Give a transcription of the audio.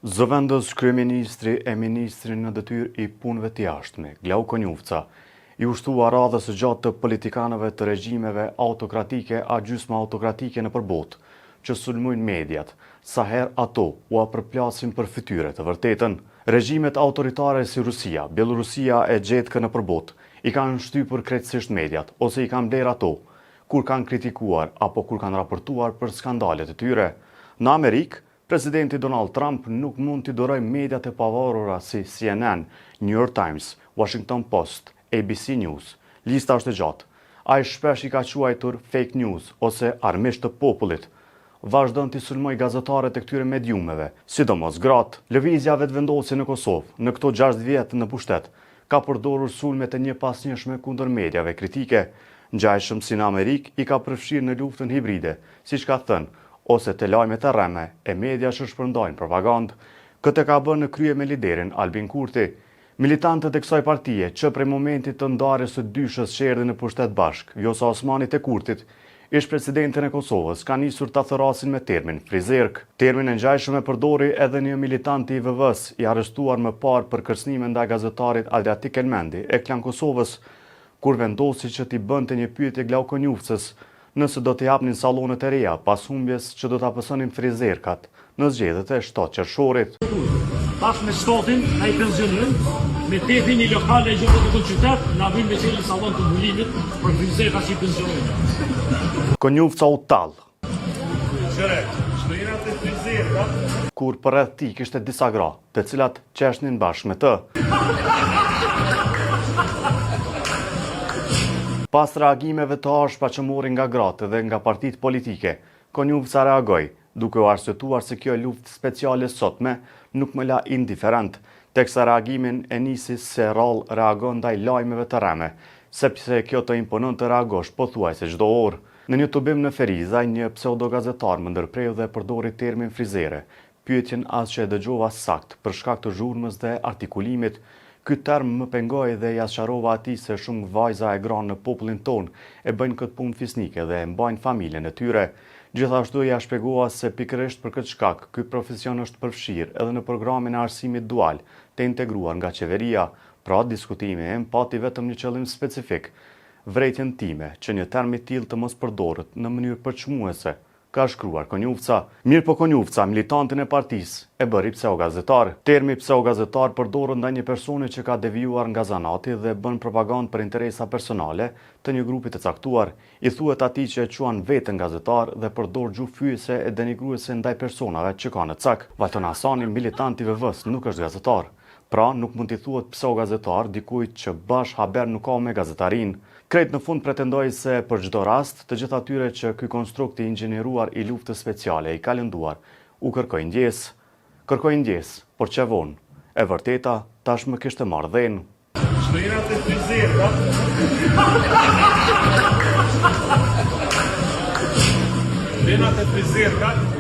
Zëvendës kryeministri e ministri në detyrë I punëve të jashtme, Glau Konjufca, I ushtua radhës së gjatë të politikanëve të regjimeve autokratike a gjysma autokratike në përbot, që sulmojnë mediat, sa herë ato u përplasin për fytyre të vërtetën. Regjimet autoritare si Rusia, Bielorusia e gjetkë në përbot, I kanë shtypur krejtësisht mediat, ose I kanë bler ato, kur kanë kritikuar apo kur kanë raportuar për skandalet e tyre. Në Amerikë, Presidenti Donald Trump nuk mund t'i doroj mediat e pavarura si CNN, New York Times, Washington Post, ABC News. Lista është e gjatë. Ai shpesh I ka quajtur fake news ose armiqtë të popullit. Vazhdon t'i sulmoj gazetarët e këtyre mediumeve, sidomos gratë. Lëvizja vetëvendosje në Kosovë, në këto 6 vjet në pushtet, ka përdorur sulmet e njëpasnjëshme kundër mediave kritike. Ngjajshëm si në Amerikë I ka përfshirë në luftën hibride, siç ka thënë, ose të lajmet e rreme e media që shpërndajnë propagandë. Këtë ka bërë në krye me liderin Albin Kurti. Militantët e kësaj partije që prej momentit të ndarjes së dyshës që erdhi në pushtet bashk, Vjosa Osmanit e Kurtit, ish presidentin e Kosovës, ka nisur ta thërasin me termin frizerk. Termin e ngjajshëm e përdori edhe një militant I IVV-s I arrestuar më parë për kërcënime ndaj gazetarit Aljatik Elmendi e Klan Kosovës, kur vendosi që t'i bënte një pyetje Glau Konjufcës nëse do t'i hapnin sallonet e reja pas humbjes që do t'a pësonin frizerkat në zgjedhjet e 7 qershorit. Tash me shtotin, na I pensionin, me tetin I lokale e gjithë të qytet, na vin me qenë sallon të mbulimit për frizerka që I pensionin. Konjufca u tallë. Qëre, shtojnë atë frizerkat? Kur përreth tij kishte disa gra, të cilat qeshnin bashkë me të. Pas reagimeve të ashpra që morin nga gratë dhe nga partitë politike, Konjufca reagoi, duke u arsyetuar se kjo luftë speciale sotme nuk më la indiferent, teksa reagimin e nisi se rrallë reagon ndaj lajmeve të rreme, sepse kjo të imponon të reagosh pothuajse çdo orë. Në një tubim në Ferizaj, një pseudogazetar më ndërpreu dhe përdori termin frizere, pyetjen as që e dëgjova sakt për shkak të zhurmës dhe artikulimit. Ky term më pengoi dhe ja sqarova atij se shumë vajza e gra në popullin ton e bëjnë këtë punë fisnike dhe e mbajnë familjen e tyre. Gjithashtu ja shpjegova se pikërisht për këtë shkak ky profesion është përfshirë edhe në programin e arsimit dual të integruar nga qeveria, pra diskutimi e pati vetëm një qëllim specifik, vërejtjen time që një term I tillë të mos përdoret në mënyrë përçmuese, ka shkruar Konjufca. Mirë po Konjufca, militantin e partisë, e bëri pseudogazetar. Termi pseudogazetar përdoret ndaj një personi që ka devijuar nga zanati dhe bën propagandë për interesa personale të një grupi të caktuar. I thuhet atij që e quan veten gazetar dhe përdor gjuhë fyese e denigruese ndaj personave që kanë në cak. Valton Hasani, militant I IVV-s, nuk është gazetar. Pra, nuk mund t'i thuhet pseudogazetar dikujt që bash haber nuk ka me gazetarin. Krejt në fund pretendoi se për çdo rast, të gjithë atyre që ky konstrukt I inxhinieruar I luftës speciale I kalënduar, u kërkoi ndjes. Kërkoi ndjes, por çe vonë. E vërteta tashmë kishte marrë dhenë. Shtojnë atë frizerkat? Shtojnë atë frizerkat?